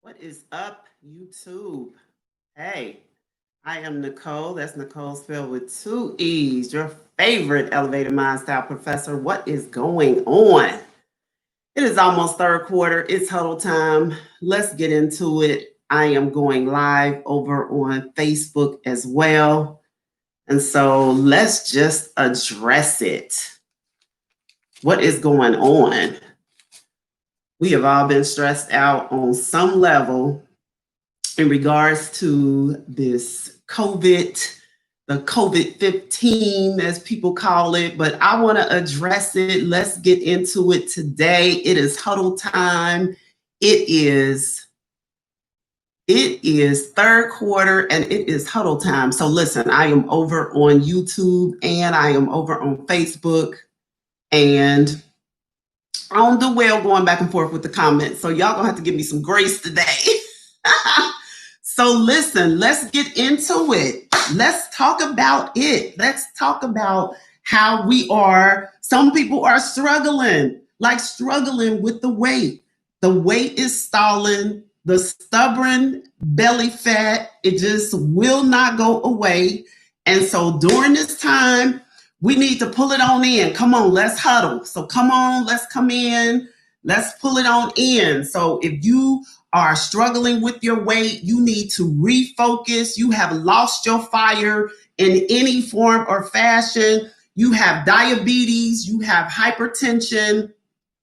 What is up, YouTube? Hey, I am Nicole. That's Nicole spelled with two E's, your favorite elevated mind style professor. What is going on? It is almost third quarter. It's huddle time. Let's get into it. I am going live over on Facebook as well. And so let's just address it. What is going on? We have all been stressed out on some level in regards to this the COVID-15, as people call it, but I want to address it. Let's get into it today. It is huddle time. It is third quarter and it is huddle time. So listen, I am over on YouTube and I am over on Facebook and I don't do well going back and forth with the comments. So y'all gonna have to give me some grace today. So listen, let's get into it. Let's talk about it. Let's talk about how we are. Some people are struggling with the weight. The weight is stalling. The stubborn belly fat, it just will not go away. And so during this time, we need to pull it on in. Come on, let's huddle. So come on, let's come in. Let's pull it on in. So if you are struggling with your weight, you need to refocus. You have lost your fire in any form or fashion. You have diabetes, you have hypertension,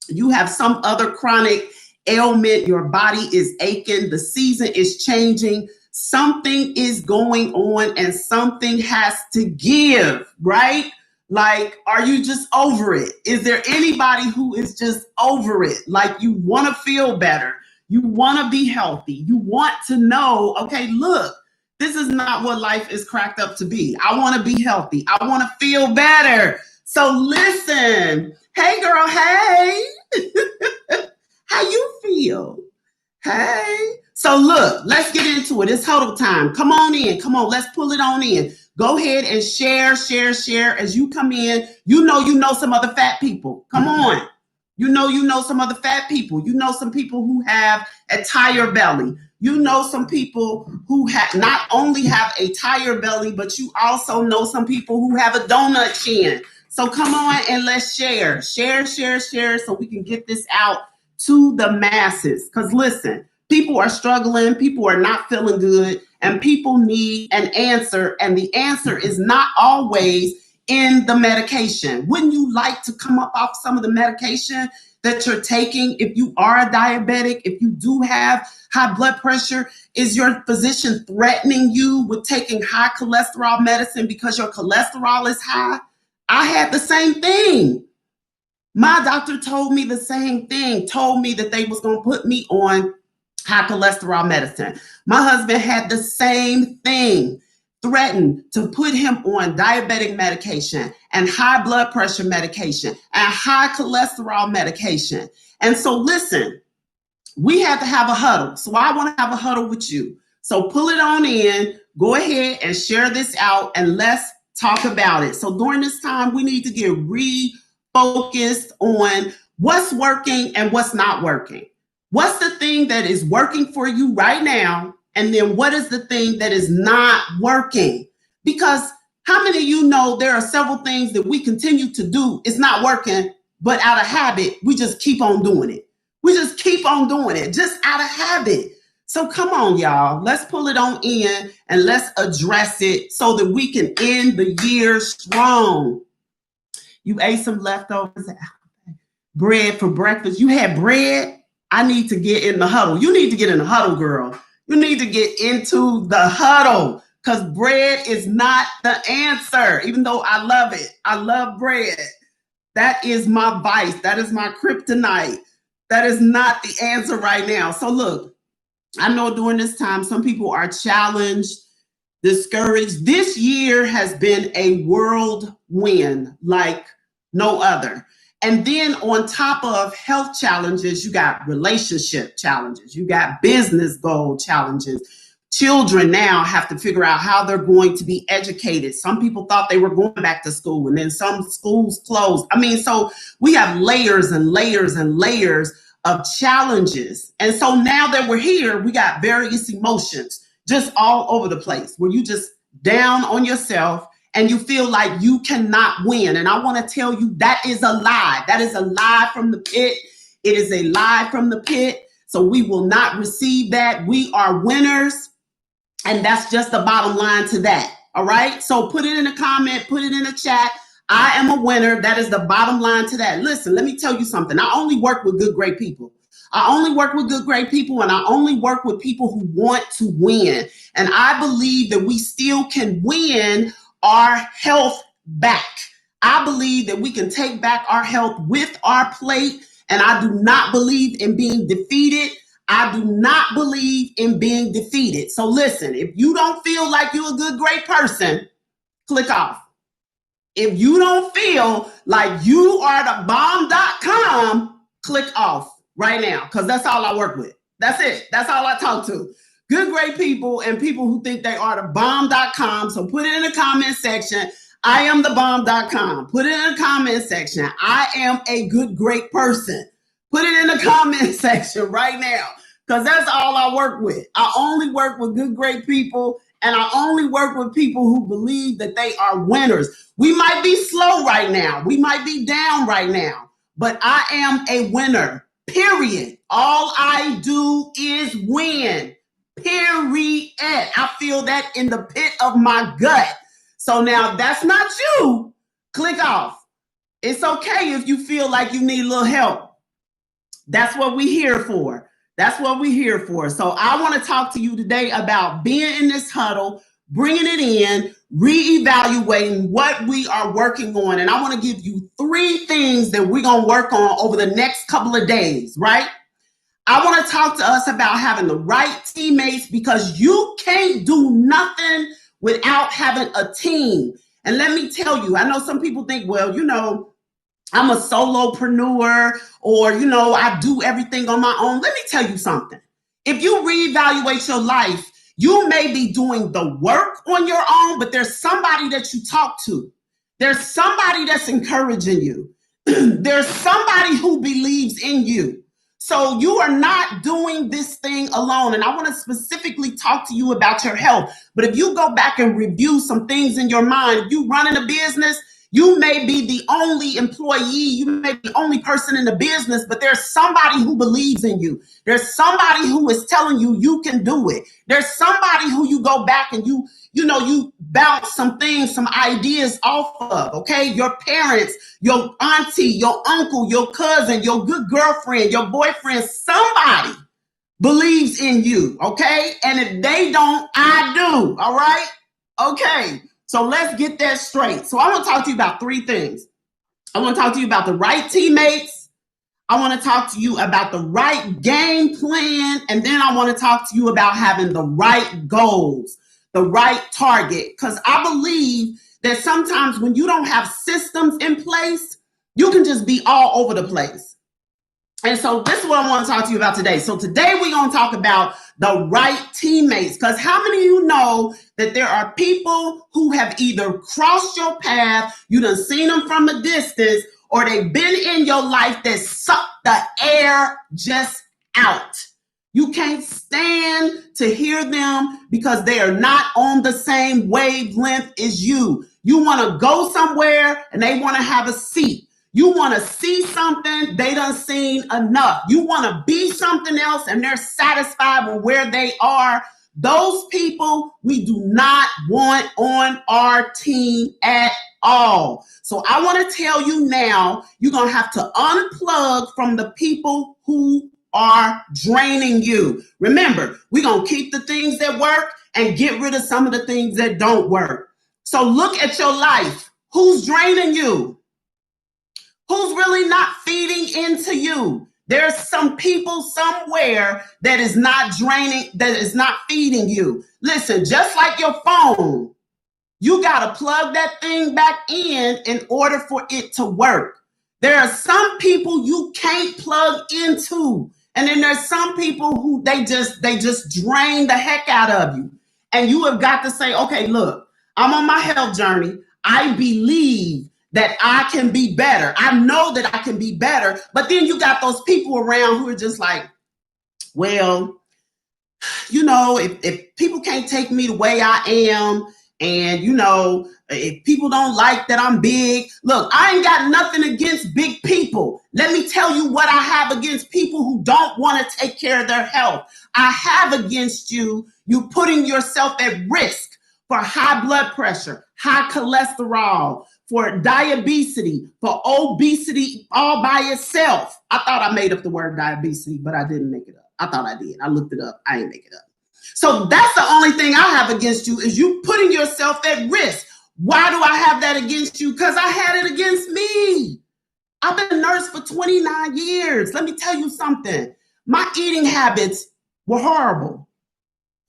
you have some other chronic ailment. Your body is aching. The season is changing. Something is going on and something has to give, right? Like, are you just over it? Is there anybody who is just over it? Like, you want to feel better. You want to be healthy. You want to know, okay, look, this is not what life is cracked up to be. I want to be healthy. I want to feel better. So listen, hey girl, hey, how you feel? Hey. So look, let's get into it. It's huddle time. Come on in. Come on, let's pull it on in. Go ahead and share as you come in. You know some other fat people. Come on. You know some other fat people. You know some people who have a tire belly. You know some people who not only have a tire belly, but you also know some people who have a donut chin. So come on and let's share so we can get this out to the masses. Because listen, people are struggling, people are not feeling good, and people need an answer. And the answer is not always in the medication. Wouldn't you like to come up off some of the medication that you're taking? If you are a diabetic, if you do have high blood pressure, is your physician threatening you with taking high cholesterol medicine because your cholesterol is high? I had the same thing. My doctor told me the same thing, told me that they was going to put me on high cholesterol medicine. My husband had the same thing, threatened to put him on diabetic medication and high blood pressure medication and high cholesterol medication. And so listen, we have to have a huddle. So I want to have a huddle with you. So pull it on in, go ahead and share this out and let's talk about it. So during this time, we need to get refocused on what's working and what's not working. What's the thing that is working for you right now? And then what is the thing that is not working? Because how many of you know there are several things that we continue to do, it's not working, but out of habit, we just keep on doing it. We just keep on doing it, just out of habit. So come on, y'all, let's pull it on in and let's address it so that we can end the year strong. You ate some leftovers, bread for breakfast. You had bread? I need to get in the huddle. You need to get in the huddle, girl. You need to get into the huddle because bread is not the answer, even though I love it. I love bread. That is my vice. That is my kryptonite. That is not the answer right now. So look, I know during this time, some people are challenged, discouraged. This year has been a whirlwind like no other. And then on top of health challenges, you got relationship challenges, you got business goal challenges. Children now have to figure out how they're going to be educated. Some people thought they were going back to school and then some schools closed. I mean, so we have layers and layers and layers of challenges. And so now that we're here, we got various emotions just all over the place where you just down on yourself and you feel like you cannot win. And I want to tell you that is a lie. That is a lie from the pit. It is a lie from the pit. So we will not receive that. We are winners. And that's just the bottom line to that. All right. So put it in a comment, put it in the chat. I am a winner. That is the bottom line to that. Listen, let me tell you something. I only work with good, great people. I only work with good, great people, and I only work with people who want to win. And I believe that we still can win our health back. I believe that we can take back our health with our plate, and I do not believe in being defeated. I do not believe in being defeated. So listen, if you don't feel like you're a good, great person, click off. If you don't feel like you are the bomb.com, click off right now, because that's all I work with. That's it. That's all I talk to. Good, great people and people who think they are the bomb.com. So put it in the comment section. I am the bomb.com. Put it in the comment section. I am a good, great person. Put it in the comment section right now, because that's all I work with. I only work with good, great people, and I only work with people who believe that they are winners. We might be slow right now. We might be down right now, but I am a winner, period. All I do is win, period. I feel that in the pit of my gut. So now that's not you. Click off. It's okay if you feel like you need a little help. That's what we're here for. That's what we're here for. So I want to talk to you today about being in this huddle, bringing it in, reevaluating what we are working on. And I want to give you 3 things that we're going to work on over the next couple of days, right? I want to talk to us about having the right teammates, because you can't do nothing without having a team. And let me tell you, I know some people think, well, I'm a solopreneur, or, I do everything on my own. Let me tell you something. If you reevaluate your life, you may be doing the work on your own, but there's somebody that you talk to. There's somebody that's encouraging you. There's somebody who believes in you. So you are not doing this thing alone. And I want to specifically talk to you about your health. But if you go back and review some things in your mind, if you running a business, you may be the only employee, you may be the only person in the business, but there's somebody who believes in you. There's somebody who is telling you you can do it. There's somebody who you go back and you bounce some things, some ideas off of, okay? Your parents, your auntie, your uncle, your cousin, your good girlfriend, your boyfriend, somebody believes in you, okay? And if they don't, I do, all right? Okay. So let's get that straight. So I want to talk to you about 3 things. I want to talk to you about the right teammates. I want to talk to you about the right game plan. And then I want to talk to you about having the right goals, the right target. Because I believe that sometimes when you don't have systems in place, you can just be all over the place. And so this is what I want to talk to you about today. So today we're going to talk about the right teammates, because how many of you know that there are people who have either crossed your path, you done seen them from a distance, or they've been in your life that suck the air just out. You can't stand to hear them because they are not on the same wavelength as you. You want to go somewhere and they want to have a seat. You want to see something, they done seen enough. You want to be something else and they're satisfied with where they are. Those people we do not want on our team at all. So I want to tell you now, you're going to have to unplug from the people who are draining you. Remember, we're going to keep the things that work and get rid of some of the things that don't work. So look at your life. Who's draining you? Who's really not feeding into you? There's some people somewhere that is not draining, that is not feeding you. Listen, just like your phone, you got to plug that thing back in order for it to work. There are some people you can't plug into. And then there's some people who they just drain the heck out of you. And you have got to say, okay, look, I'm on my health journey. I believe that I can be better. I know that I can be better. But then you got those people around who are just like, well, if people can't take me the way I am, and if people don't like that I'm big, look, I ain't got nothing against big people. Let me tell you what I have against people who don't want to take care of their health. I have against you putting yourself at risk for high blood pressure, high cholesterol, for diabetes, for obesity all by itself. I thought I made up the word diabetes, but I didn't make it up. I thought I did. I looked it up. I ain't make it up. So that's the only thing I have against you, is you putting yourself at risk. Why do I have that against you? Because I had it against me. I've been a nurse for 29 years. Let me tell you something. My eating habits were horrible.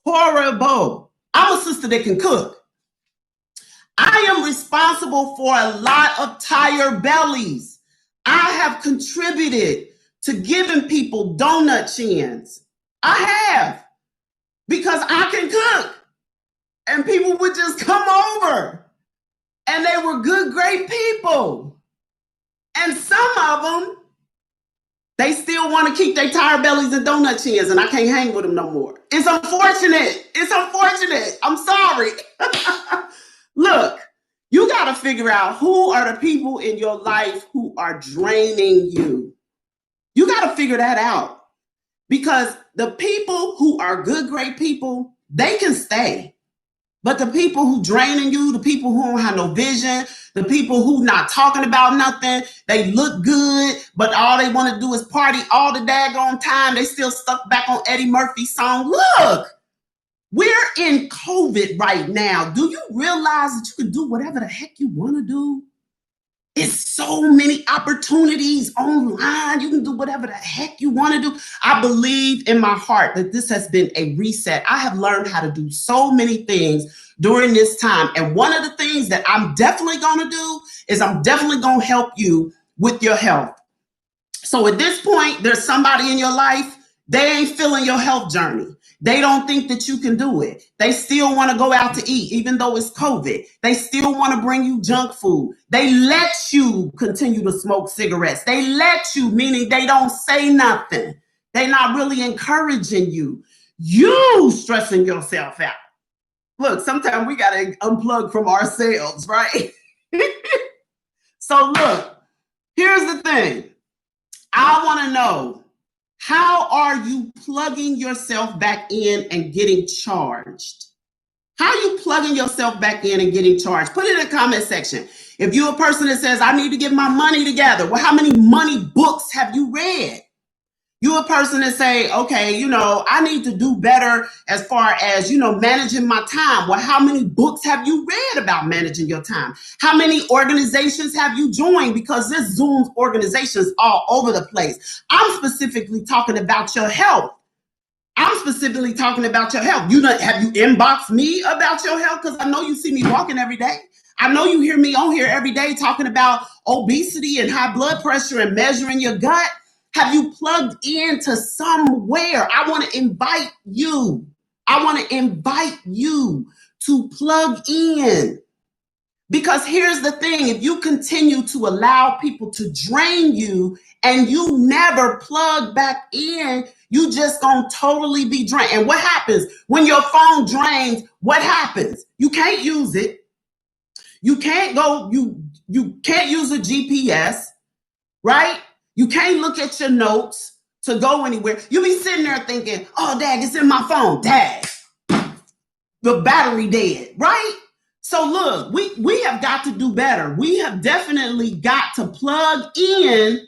Horrible. I'm a sister that can cook. I am responsible for a lot of tired bellies. I have contributed to giving people donut chins. I have, because I can cook. And people would just come over. And they were good, great people. And some of them, they still want to keep their tired bellies and donut chins, and I can't hang with them no more. It's unfortunate. It's unfortunate. I'm sorry. Look, you got to figure out who are the people in your life who are draining you. You got to figure that out, because the people who are good, great people, they can stay. But the people who draining you, the people who don't have no vision, the people who not talking about nothing, they look good, but all they want to do is party all the daggone time. They still stuck back on Eddie Murphy's song. Look, we're in COVID right now. Do you realize that you can do whatever the heck you want to do? It's so many opportunities online. You can do whatever the heck you want to do. I believe in my heart that this has been a reset. I have learned how to do so many things during this time. And one of the things that I'm definitely going to do is I'm definitely going to help you with your health. So at this point, there's somebody in your life, they ain't feeling your health journey. They don't think that you can do it. They still want to go out to eat, even though it's COVID. They still want to bring you junk food. They let you continue to smoke cigarettes. They let you, meaning they don't say nothing. They're not really encouraging you. You stressing yourself out. Look, sometimes we got to unplug from ourselves, right? So look, here's the thing. I want to know, how are you plugging yourself back in and getting charged? How are you plugging yourself back in and getting charged? Put it in the comment section. If you're a person that says, I need to get my money together, well, how many money books have you read? You're a person that say, okay, I need to do better as far as, managing my time. Well, how many books have you read about managing your time? How many organizations have you joined? Because this Zoom's organizations all over the place. I'm specifically talking about your health. Have you inboxed me about your health? Because I know you see me walking every day. I know you hear me on here every day talking about obesity and high blood pressure and measuring your gut. Have you plugged into somewhere? I want to invite you. To plug in. Because here's the thing, if you continue to allow people to drain you and you never plug back in, you just gonna totally be drained. And what happens when your phone drains? What happens? You can't use it. You can't go, you can't use a GPS, right? You can't look at your notes to go anywhere. You'll be sitting there thinking, oh, dang, it's in my phone. Dang, the battery dead, right? So look, we have got to do better. We have definitely got to plug in.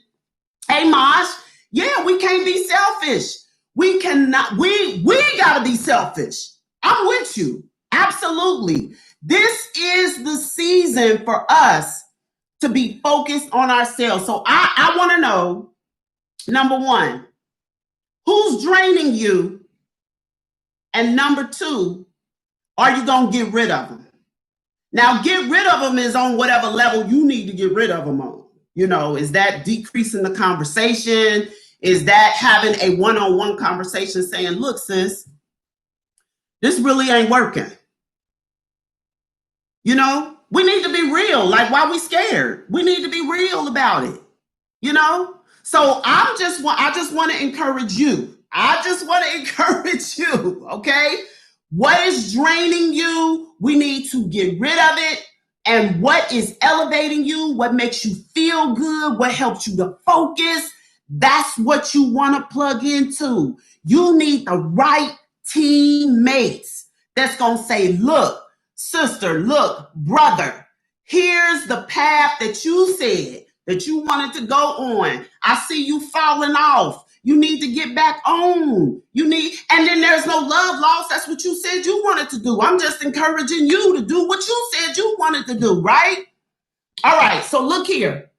Hey, Mosh, yeah, we can't be selfish. We cannot, we got to be selfish. I'm with you. Absolutely. This is the season for us to be focused on ourselves. So I want to know, number one, who's draining you? And number two, are you going to get rid of them? Now, get rid of them is on whatever level you need to get rid of them on. Is that decreasing the conversation? Is that having a one-on-one conversation saying, look, sis, this really ain't working? We need to be real. Like, why we scared? We need to be real about it. You know? So I just want to encourage you. I just want to encourage you, okay? What is draining you, we need to get rid of it. And what is elevating you, what makes you feel good, what helps you to focus, that's what you want to plug into. You need the right teammates that's going to say, look, sister, look, brother, here's the path that you said that you wanted to go on. I see you falling off. You need to get back on. And then there's no love lost. That's what you said you wanted to do. I'm just encouraging you to do what you said you wanted to do, right? All right, so look here.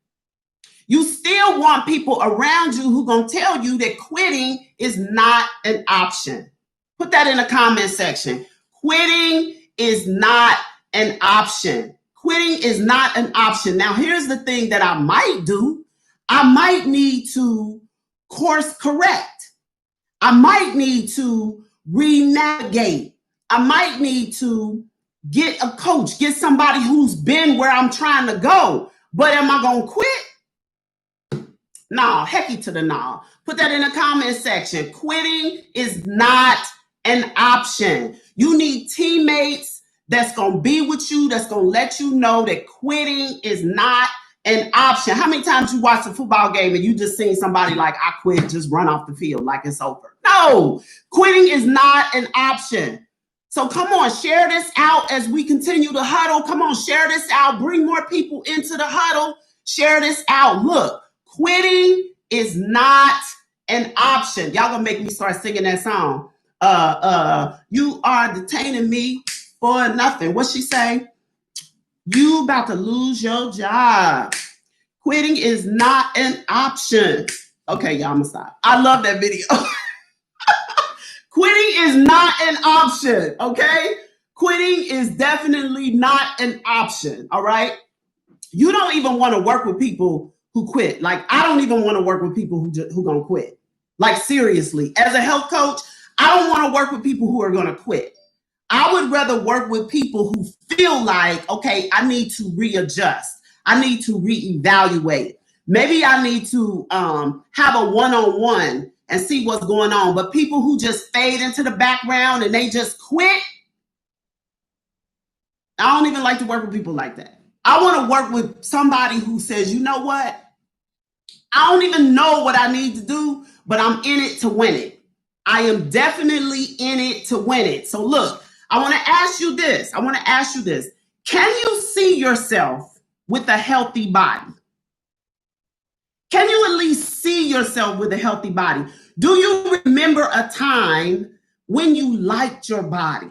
You still want people around you who going to tell you that quitting is not an option. Put that in the comment section. Quitting is not an option. Quitting is not an option. Now, here's the thing that I might do. I might need to course correct. I might need to renavigate. I might need to get a coach, get somebody who's been where I'm trying to go. But am I going to quit? No, hecky to the no. Put that in the comment section. Quitting is not an option. You need teammates that's going to be with you, that's going to let you know that quitting is not an option. How many times you watch a football game and you just seen somebody like, I quit, just run off the field like it's over? No, quitting is not an option. So come on, share this out as we continue to huddle. Come on, share this out. Bring more people into the huddle. Share this out. Look, quitting is not an option. Y'all gonna make me start singing that song. You are detaining me for nothing. What she say? You about to lose your job. Quitting is not an option. Okay, y'all, I'm gonna stop. I love that video. Quitting is not an option, okay? Quitting is definitely not an option, all right? You don't even want to work with people who quit. Like, I don't even want to work with people who gonna quit. Like, seriously, as a health coach, I don't want to work with people who are gonna quit. I would rather work with people who feel like, okay, I need to readjust. I need to reevaluate. Maybe I need to have a one-on-one and see what's going on. But people who just fade into the background and they just quit, I don't even like to work with people like that. I want to work with somebody who says, you know what? I don't even know what I need to do, but I'm in it to win it. I am definitely in it to win it. So look, I want to ask you this. Can you see yourself with a healthy body? Can you at least see yourself with a healthy body? Do you remember a time when you liked your body?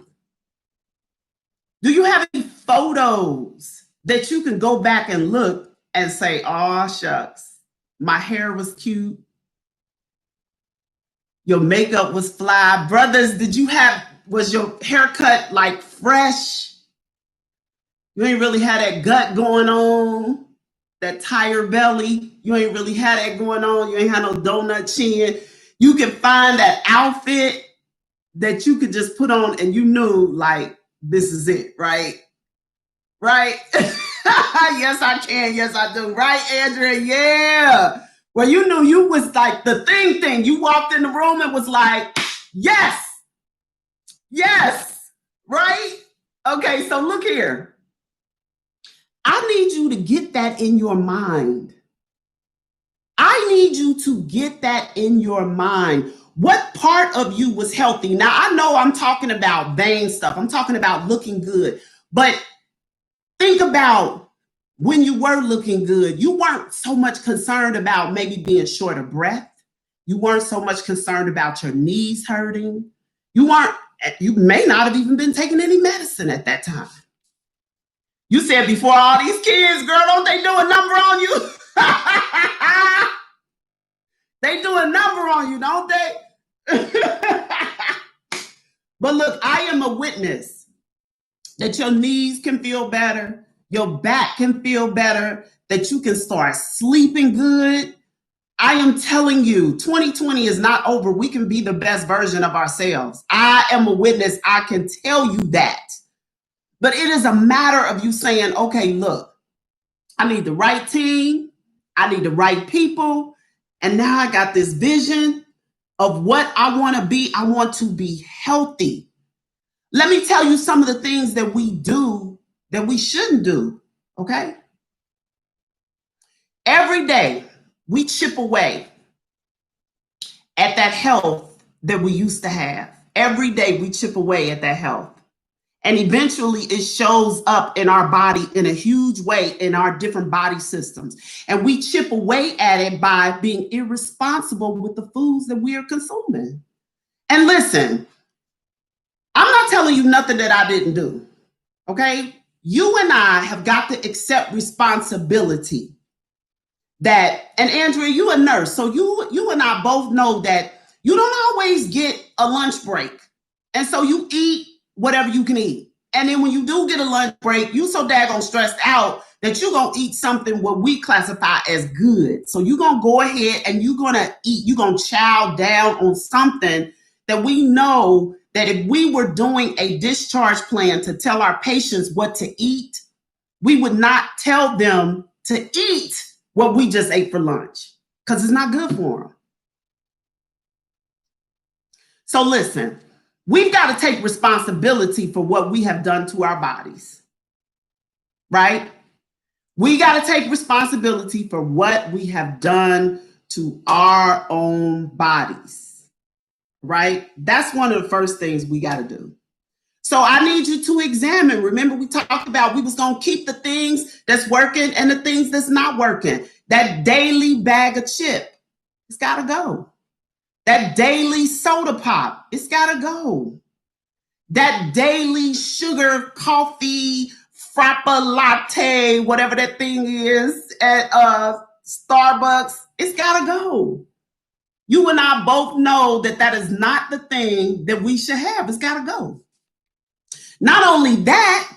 Do you have any photos that you can go back and look and say, oh, shucks, my hair was cute. Your makeup was fly. Brothers, was your haircut like fresh? You ain't really had that gut going on, that tired belly. You ain't really had that going on. You ain't had no donut chin. You can find that outfit that you could just put on and you knew like, this is it, right? Right? Yes, I can. Yes, I do. Right, Andrea? Yeah. Well, you knew you was like the thing. You walked in the room and was like, yes, right? Okay, so look here. I need you to get that in your mind. I need you to get that in your mind. What part of you was healthy? Now, I know I'm talking about vain stuff. I'm talking about looking good. But think about when you were looking good. You weren't so much concerned about maybe being short of breath. You weren't so much concerned about your knees hurting. You may not have even been taking any medicine at that time. You said before all these kids, girl, don't they do a number on you? They do a number on you, don't they? But look, I am a witness that your knees can feel better, your back can feel better, that you can start sleeping good. I am telling you, 2020 is not over. We can be the best version of ourselves. I am a witness. I can tell you that. But it is a matter of you saying, okay, look, I need the right team, I need the right people, and now I got this vision of what I want to be. I want to be healthy. Let me tell you some of the things that we do that we shouldn't do, okay? Every day we chip away at that health that we used to have. Every day we chip away at that health. And eventually it shows up in our body in a huge way in our different body systems. And we chip away at it by being irresponsible with the foods that we are consuming. And listen, I'm not telling you nothing that I didn't do. Okay? You and I have got to accept responsibility. That, and Andrea, you a nurse, so you and I both know that you don't always get a lunch break. And so you eat whatever you can eat. And then when you do get a lunch break, you so daggone stressed out that you're going to eat something what we classify as good. So you're going to go ahead and you're going to eat, you're going to chow down on something that we know that if we were doing a discharge plan to tell our patients what to eat, we would not tell them to eat what we just ate for lunch because it's not good for them. So listen, we've got to take responsibility for what we have done to our bodies, right? We got to take responsibility for what we have done to our own bodies, right? That's one of the first things we got to do. So I need you to examine. Remember, we talked about we was going to keep the things that's working and the things that's not working. That daily bag of chip, it's got to go. That daily soda pop, it's got to go. That daily sugar coffee, frappa latte, whatever that thing is at Starbucks, it's got to go. You and I both know that that is not the thing that we should have. It's got to go. Not only that,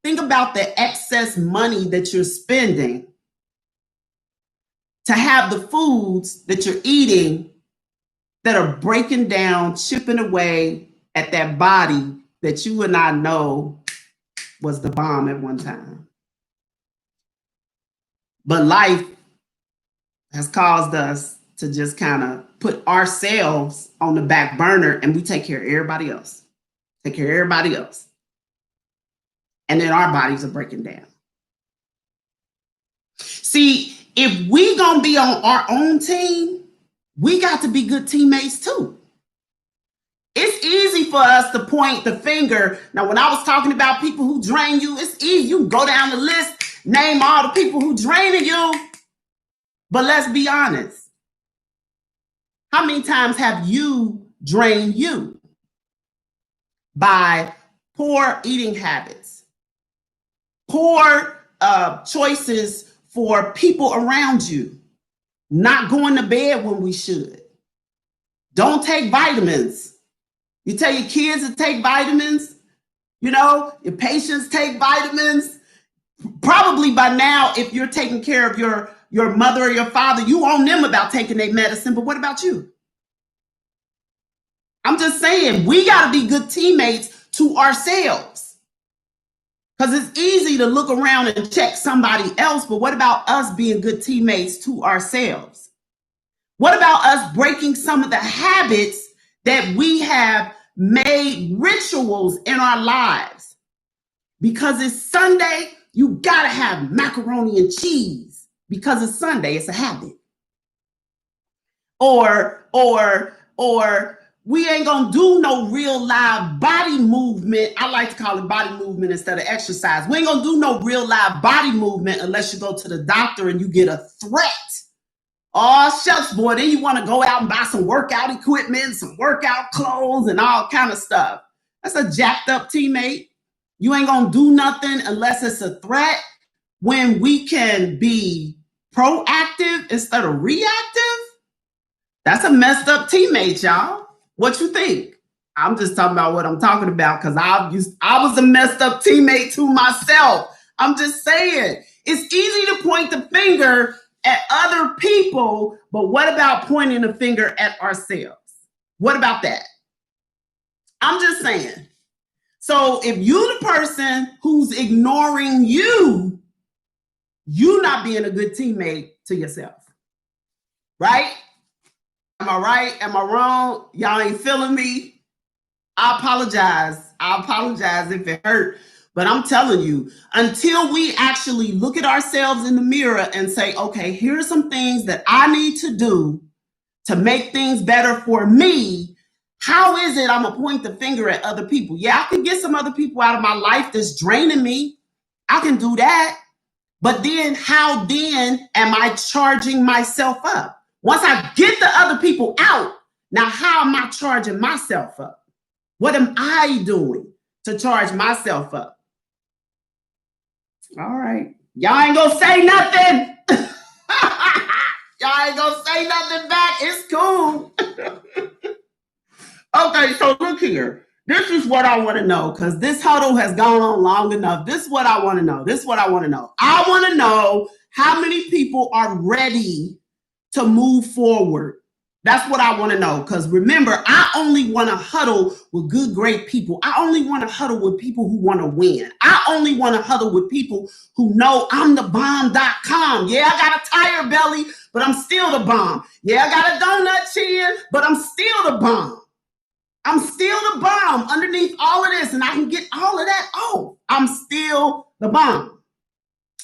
think about the excess money that you're spending to have the foods that you're eating that are breaking down, chipping away at that body that you and I know was the bomb at one time. But life has caused us to just kind of put ourselves on the back burner and we take care of everybody else. Take care of everybody else. And then our bodies are breaking down. See, if we gonna be on our own team, we got to be good teammates too. It's easy for us to point the finger. Now, when I was talking about people who drain you, it's easy. You can go down the list, name all the people who draining you. But let's be honest. How many times have you drained you? By poor eating habits, poor choices for people around you, not going to bed when we should, don't take vitamins. You tell your kids to take vitamins, you know, your patients take vitamins. Probably by now, if you're taking care of your mother or your father, you on them about taking their medicine, but what about you? I'm just saying, we got to be good teammates to ourselves. Because it's easy to look around and check somebody else, but what about us being good teammates to ourselves? What about us breaking some of the habits that we have made rituals in our lives? Because it's Sunday, you got to have macaroni and cheese. Because it's Sunday, it's a habit. Or we ain't gonna do no real live body movement. I like to call it body movement instead of exercise. We ain't gonna do no real live body movement unless you go to the doctor and you get a threat. Oh, shucks, boy, then you want to go out and buy some workout equipment, some workout clothes, and all kind of stuff. That's a jacked up teammate. You ain't gonna do nothing unless it's a threat when we can be proactive instead of reactive. That's a messed up teammate, y'all. What you think? I'm just talking about what I'm talking about because I was a messed up teammate to myself. I'm just saying, it's easy to point the finger at other people, but what about pointing the finger at ourselves? What about that? I'm just saying. So if you the person who's ignoring you, you not being a good teammate to yourself. Right? Am I right? Am I wrong? Y'all ain't feeling me? I apologize. I apologize if it hurt. But I'm telling you, until we actually look at ourselves in the mirror and say, okay, here are some things that I need to do to make things better for me. How is it I'm going to point the finger at other people? Yeah, I can get some other people out of my life that's draining me. I can do that. But then how then am I charging myself up? Once I get the other people out, now how am I charging myself up? What am I doing to charge myself up? All right. Y'all ain't gonna say nothing. Y'all ain't gonna say nothing back. It's cool. Okay, so look here. This is what I want to know because this huddle has gone on long enough. This is what I want to know. This is what I want to know. I want to know how many people are ready to move forward. That's what I want to know. Because remember, I only want to huddle with good, great people. I only want to huddle with people who want to win. I only want to huddle with people who know I'm the bomb.com. Yeah, I got a tire belly, but I'm still the bomb. Yeah, I got a donut chin, but I'm still the bomb. I'm still the bomb underneath all of this, and I can get all of that. Oh, I'm still the bomb.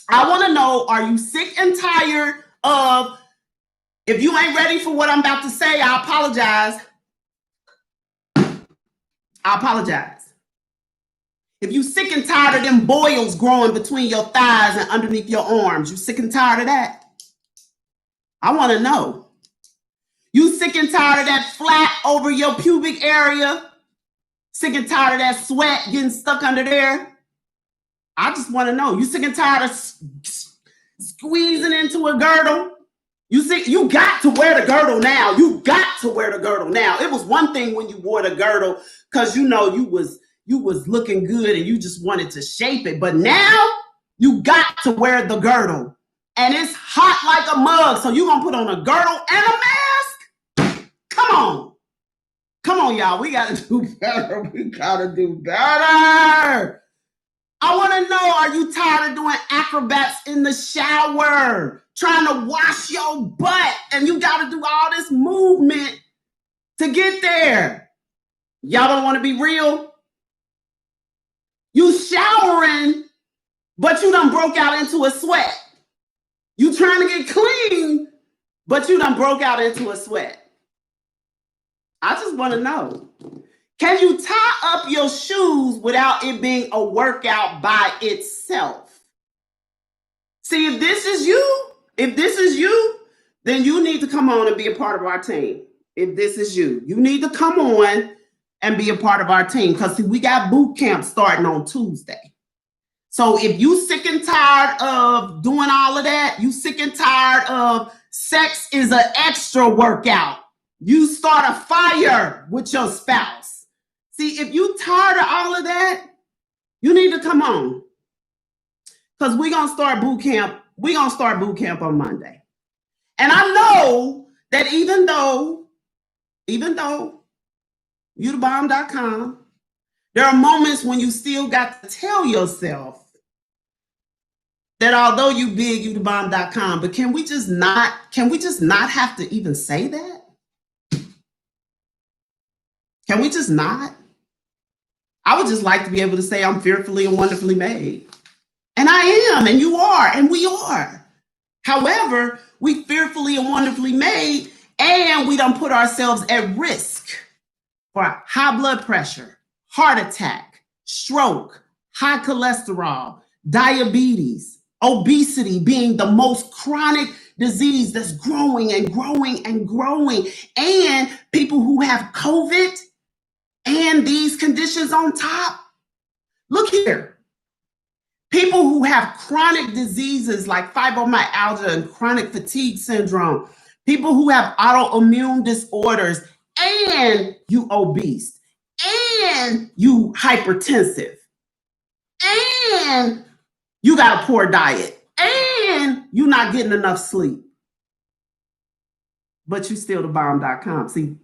I want to know, are you sick and tired of, if you ain't ready for what I'm about to say, I apologize. I apologize. If you sick and tired of them boils growing between your thighs and underneath your arms, you sick and tired of that? I want to know. You sick and tired of that flat over your pubic area? Sick and tired of that sweat getting stuck under there? I just want to know. You sick and tired of squeezing into a girdle? You got to wear the girdle now. You got to wear the girdle now. It was one thing when you wore the girdle because you know you was looking good and you just wanted to shape it. But now you got to wear the girdle. And it's hot like a mug. So you're going to put on a girdle and a mask? Come on. Come on, y'all. We got to do better. We got to do better. I want to know, are you tired of doing acrobats in the shower, trying to wash your butt, and you got to do all this movement to get there? Y'all don't want to be real? You showering, but you done broke out into a sweat. You trying to get clean, but you done broke out into a sweat. I just want to know. Can you tie up your shoes without it being a workout by itself? See, if this is you, then you need to come on and be a part of our team. If this is you, you need to come on and be a part of our team because we got boot camp starting on Tuesday. So if you sick and tired of doing all of that, you sick and tired of sex is an extra workout. You start a fire with your spouse. See, if you tired of all of that, you need to come on. Because we're going to start boot camp. We're going to start boot camp on Monday. And I know that even though youthebomb.com, there are moments when you still got to tell yourself that although you big, youthebomb.com, but can we just not have to even say that? Can we just not? I would just like to be able to say I'm fearfully and wonderfully made. And I am, and you are, and we are. However, we fearfully and wonderfully made, and we don't put ourselves at risk for high blood pressure, heart attack, stroke, high cholesterol, diabetes, obesity being the most chronic disease that's growing and growing and growing, and people who have COVID and these conditions on top. Look here. People who have chronic diseases like fibromyalgia and chronic fatigue syndrome, people who have autoimmune disorders, and you obese, and you hypertensive, and you got a poor diet, and you're not getting enough sleep. But you still the bomb.com. See,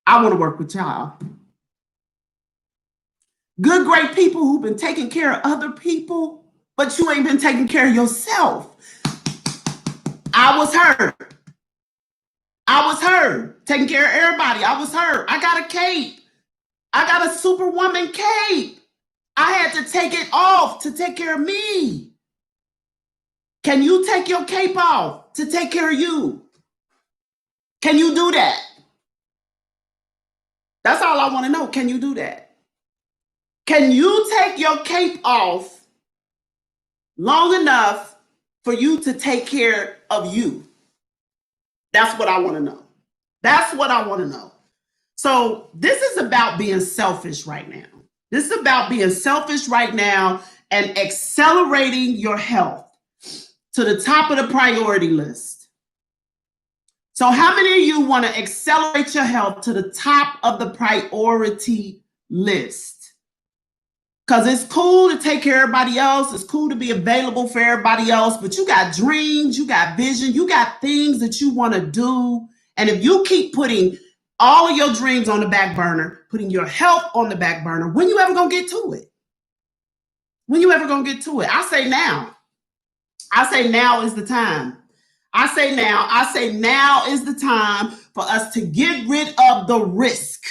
I want to work with y'all. Good, great people who've been taking care of other people, but you ain't been taking care of yourself. I was her. I was her. Taking care of everybody. I was her. I got a cape. I got a superwoman cape. I had to take it off to take care of me. Can you take your cape off to take care of you? Can you do that? That's all I want to know. Can you do that? Can you take your cape off long enough for you to take care of you? That's what I want to know. That's what I want to know. So this is about being selfish right now. This is about being selfish right now and accelerating your health to the top of the priority list. So how many of you want to accelerate your health to the top of the priority list? Because it's cool to take care of everybody else. It's cool to be available for everybody else. But you got dreams, you got vision, you got things that you want to do. And if you keep putting all of your dreams on the back burner, putting your health on the back burner, when you ever going to get to it? When you ever going to get to it? I say now. I say now is the time. I say now is the time for us to get rid of the risk.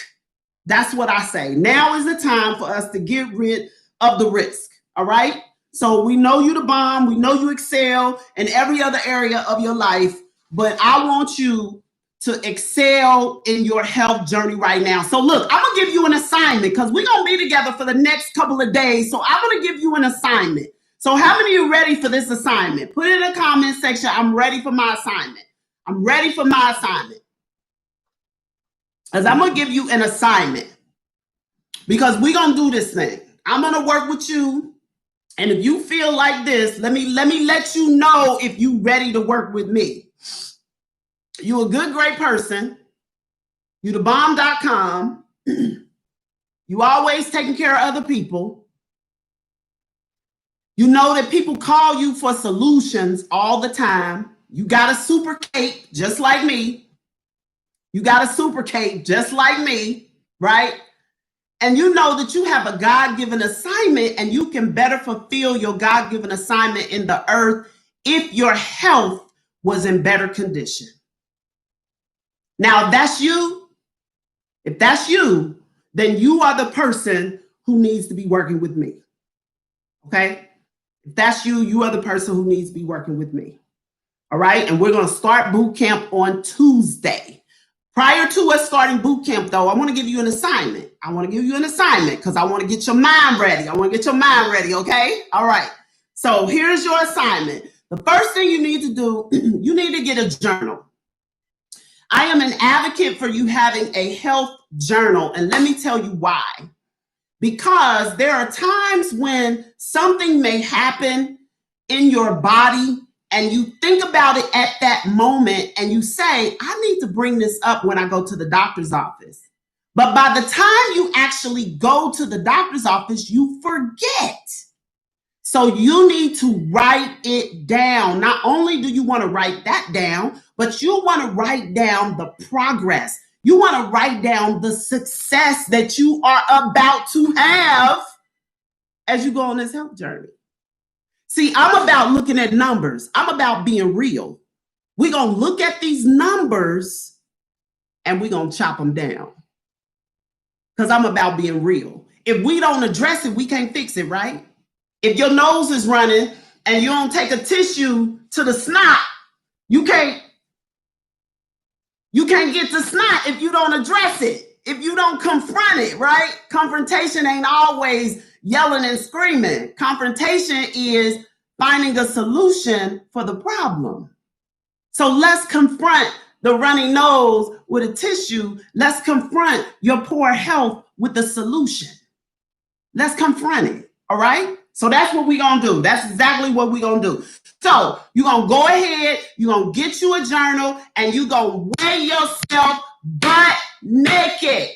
That's what I say. Now is the time for us to get rid of the risk. All right. So we know you the bomb. We know you excel in every other area of your life, but I want you to excel in your health journey right now. So look, I'm going to give you an assignment because we're going to be together for the next couple of days. So I'm going to give you an assignment. So how many of you ready for this assignment? Put it in the comment section. I'm ready for my assignment. I'm ready for my assignment. Because I'm going to give you an assignment. Because we're going to do this thing. I'm going to work with you. And if you feel like this, let me let you know if you ready to work with me. You a good, great person. You thebomb.com. You always taking care of other people. You know that people call you for solutions all the time. You got a super cape just like me. You got a super cape just like me, right? And you know that you have a God-given assignment and you can better fulfill your God-given assignment in the earth if your health was in better condition. Now, if that's you, then you are the person who needs to be working with me. Okay? If that's you, you are the person who needs to be working with me. All right? And we're going to start boot camp on Tuesday. Prior to us starting boot camp, though, I want to give you an assignment. Because I want to get your mind ready. Okay? All right. So here's your assignment. The first thing you need to do, you need to get a journal. I am an advocate for you having a health journal. And let me tell you why. Because there are times when something may happen in your body and you think about it at that moment and you say, I need to bring this up when I go to the doctor's office. But by the time you actually go to the doctor's office, you forget. So you need to write it down. Not only do you want to write that down, but you want to write down the progress. You want to write down the success that you are about to have as you go on this health journey. See, I'm about looking at numbers. I'm about being real. We're going to look at these numbers and we're going to chop them down. Because I'm about being real. If we don't address it, we can't fix it, right? If your nose is running and you don't take a tissue to the snot, you can't get to snot if you don't address it, if you don't confront it, right? Confrontation ain't always yelling and screaming. Confrontation is finding a solution for the problem. So let's confront the runny nose with a tissue. Let's confront your poor health with the solution. Let's confront it, all right? So that's what we're going to do. That's exactly what we're going to do. So you're going to go ahead, you're going to get you a journal, and you're going to weigh yourself butt naked.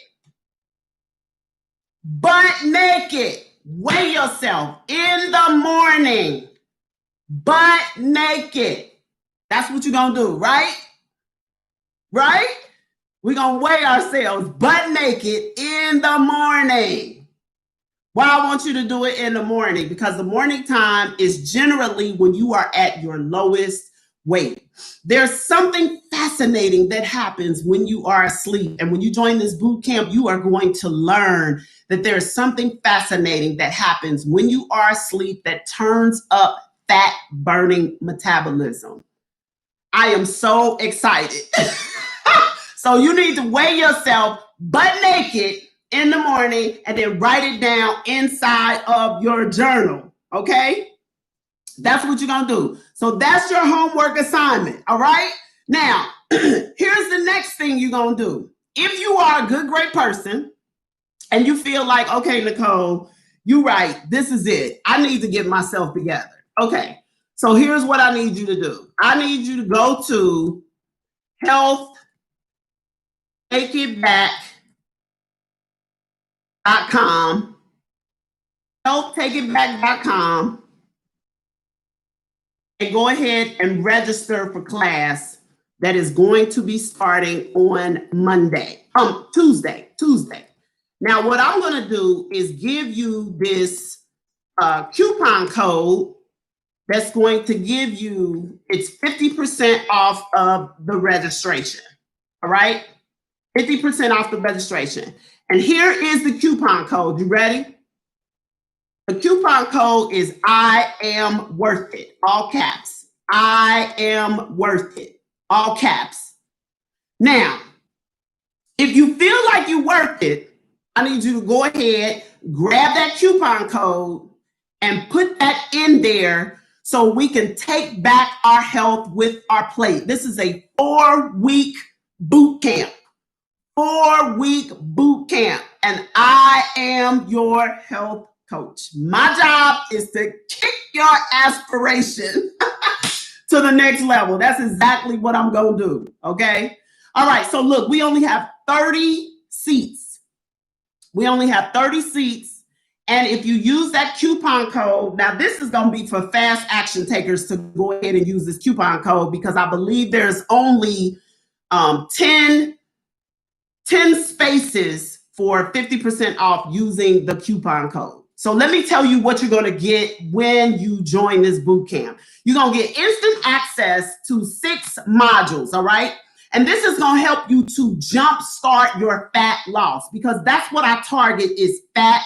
Butt naked. Weigh yourself in the morning. Butt naked. That's what you're going to do, right? Right? We're going to weigh ourselves butt naked in the morning. Why I want you to do it in the morning, because the morning time is generally when you are at your lowest weight. There's something fascinating that happens when you are asleep. And when you join this boot camp, you are going to learn that there's something fascinating that happens when you are asleep that turns up fat burning metabolism. I am so excited. So you need to weigh yourself butt naked in the morning and then write it down inside of your journal. Okay? That's what you're going to do. So that's your homework assignment. All right? Now, here's the next thing you're going to do. If you are a good, great person and you feel like, okay, Nicole, you're right. This is it. I need to get myself together. Okay. So here's what I need you to do. I need you to go to healthtakeitback.com, healthtakeitback.com, and go ahead and register for class that is going to be starting on Tuesday. Now, what I'm going to do is give you this coupon code that's going to give you, it's 50% off of the registration. All right? 50% off the registration. And here is the coupon code. You ready? The coupon code is I am worth it. All caps. I am worth it. All caps. Now, if you feel like you're worth it, I need you to go ahead, grab that coupon code, and put that in there so we can take back our health with our plate. This is a 4-week boot camp. 4-week boot camp. And I am your health coach. My job is to kick your aspiration to the next level. That's exactly what I'm going to do. Okay. All right. So look, we only have 30 seats. We only have 30 seats. And if you use that coupon code, now this is going to be for fast action takers to go ahead and use this coupon code, because I believe there's only 10 spaces for 50% off using the coupon code. So let me tell you what you're going to get when you join this boot camp. You're going to get instant access to 6 modules, all right? And this is going to help you to jumpstart your fat loss, because that's what I target, is fat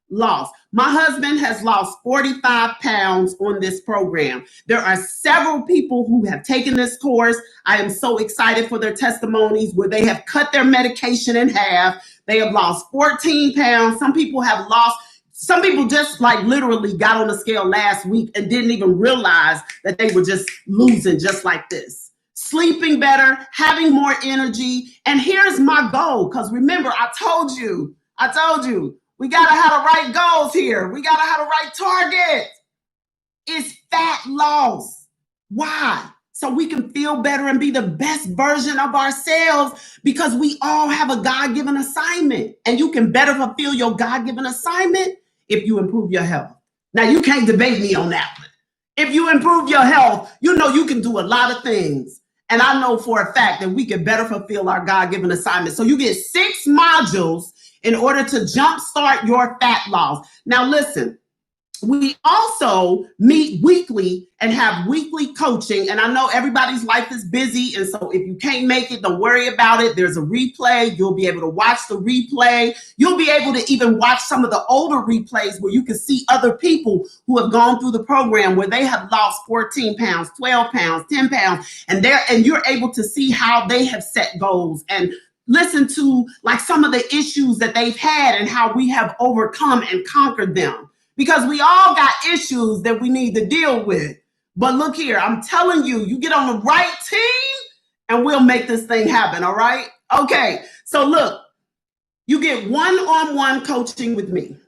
loss. My husband has lost 45 pounds on this program. There are several people who have taken this course. I am so excited for their testimonies where they have cut their medication in half. They have lost 14 pounds. Some people just like literally got on the scale last week and didn't even realize that they were just losing just like this. Sleeping better, having more energy. And here's my goal, because remember, I told you, we got to have the right goals here. We got to have the right target. It's fat loss. Why? So we can feel better and be the best version of ourselves, because we all have a God-given assignment. And you can better fulfill your God-given assignment if you improve your health. Now, you can't debate me on that one. If you improve your health, you know you can do a lot of things. And I know for a fact that we can better fulfill our God-given assignment. So you get 6 modules in order to jumpstart your fat loss. Now, listen, we also meet weekly and have weekly coaching. And I know everybody's life is busy. And so if you can't make it, don't worry about it. There's a replay. You'll be able to watch the replay. You'll be able to even watch some of the older replays where you can see other people who have gone through the program where they have lost 14 pounds, 12 pounds, 10 pounds. And you're able to see how they have set goals and listen to like some of the issues that they've had and how we have overcome and conquered them. Because we all got issues that we need to deal with. But look here, I'm telling you, you get on the right team and we'll make this thing happen, all right? Okay, so look, you get one-on-one coaching with me.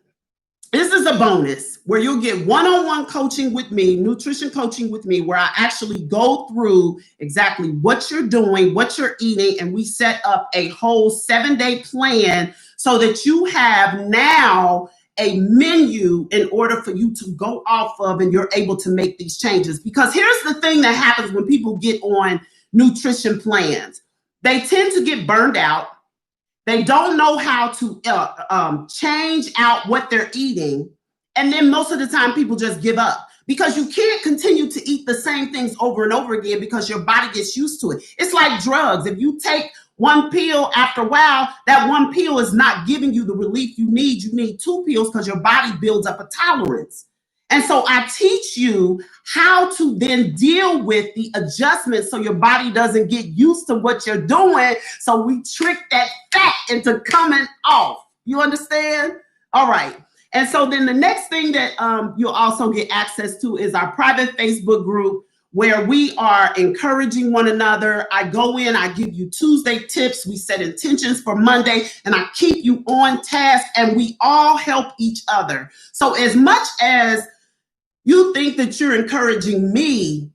This is a bonus where you'll get one-on-one coaching with me, nutrition coaching with me, where I actually go through exactly what you're doing, what you're eating, and we set up a whole 7-day plan so that you have now a menu in order for you to go off of and you're able to make these changes. Because here's the thing that happens when people get on nutrition plans. They tend to get burned out. They don't know how to change out what they're eating. And then most of the time people just give up because you can't continue to eat the same things over and over again because your body gets used to it. It's like drugs. If you take one pill, after a while, that one pill is not giving you the relief you need. You need 2 pills because your body builds up a tolerance. And so I teach you how to then deal with the adjustments so your body doesn't get used to what you're doing. So we trick that fat into coming off. You understand? All right. And so then the next thing that you'll also get access to is our private Facebook group where we are encouraging one another. I go in, I give you Tuesday tips, we set intentions for Monday, and I keep you on task, and we all help each other. So as much as you think that you're encouraging me,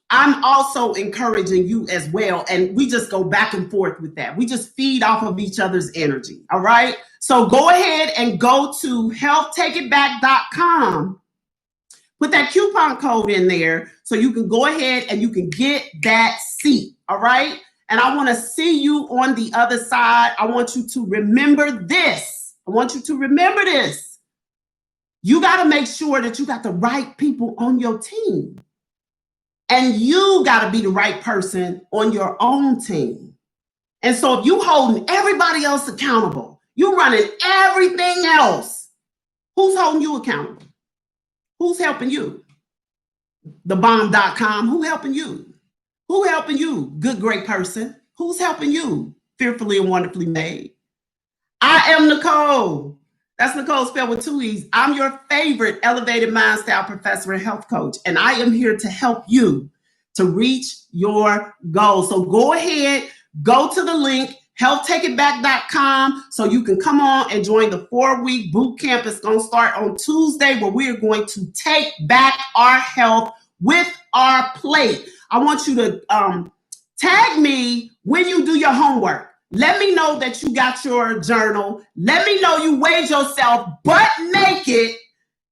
I'm also encouraging you as well. And we just go back and forth with that. We just feed off of each other's energy. All right. So go ahead and go to healthtakeitback.com. Put that coupon code in there so you can go ahead and you can get that seat. All right. And I want to see you on the other side. I want you to remember this. I want you to remember this. You got to make sure that you got the right people on your team. And you got to be the right person on your own team. And so if you holding everybody else accountable, you running everything else, who's holding you accountable? Who's helping you? Thebomb.com, who helping you? Who helping you? Good, great person. Who's helping you? Fearfully and wonderfully made. I am Nicole. That's Nicole spelled with 2 E's. I'm your favorite elevated mind style professor and health coach, and I am here to help you to reach your goals. So go ahead, go to the link, healthtakeitback.com, so you can come on and join the 4-week boot camp. It's going to start on Tuesday, where we are going to take back our health with our plate. I want you to tag me when you do your homework. Let me know that you got your journal. Let me know you weighed yourself butt naked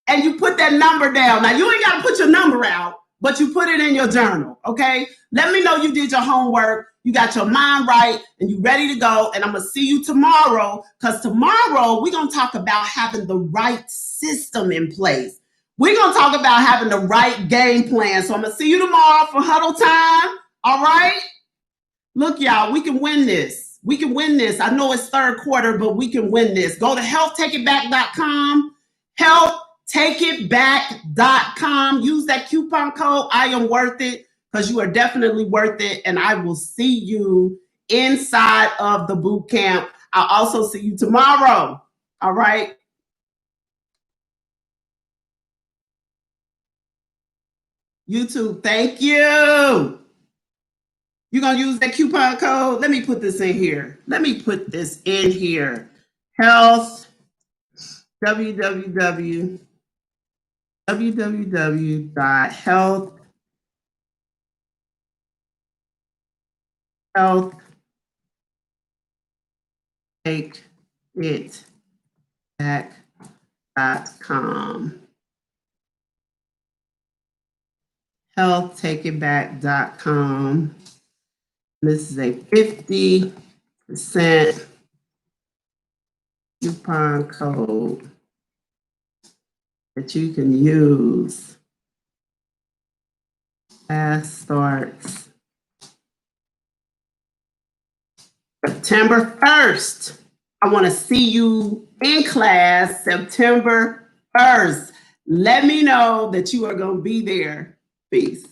and you put that number down. Now, you ain't got to put your number out, but you put it in your journal, okay? Let me know you did your homework, you got your mind right, and you ready to go. And I'm going to see you tomorrow, because tomorrow we're going to talk about having the right system in place. We're going to talk about having the right game plan. So I'm going to see you tomorrow for Huddle time, all right? Look, y'all, we can win this. We can win this. I know it's third quarter, but we can win this. Go to healthtakeitback.com, healthtakeitback.com. Use that coupon code, I am worth it, because you are definitely worth it. And I will see you inside of the boot camp. I'll also see you tomorrow. All right. YouTube, thank you. You're going to use that coupon code? Let me put this in here. Health, healthtakeitback.com. Healthtakeitback.com. This is a 50% coupon code that you can use. Class starts September 1st. I want to see you in class September 1st. Let me know that you are going to be there. Peace.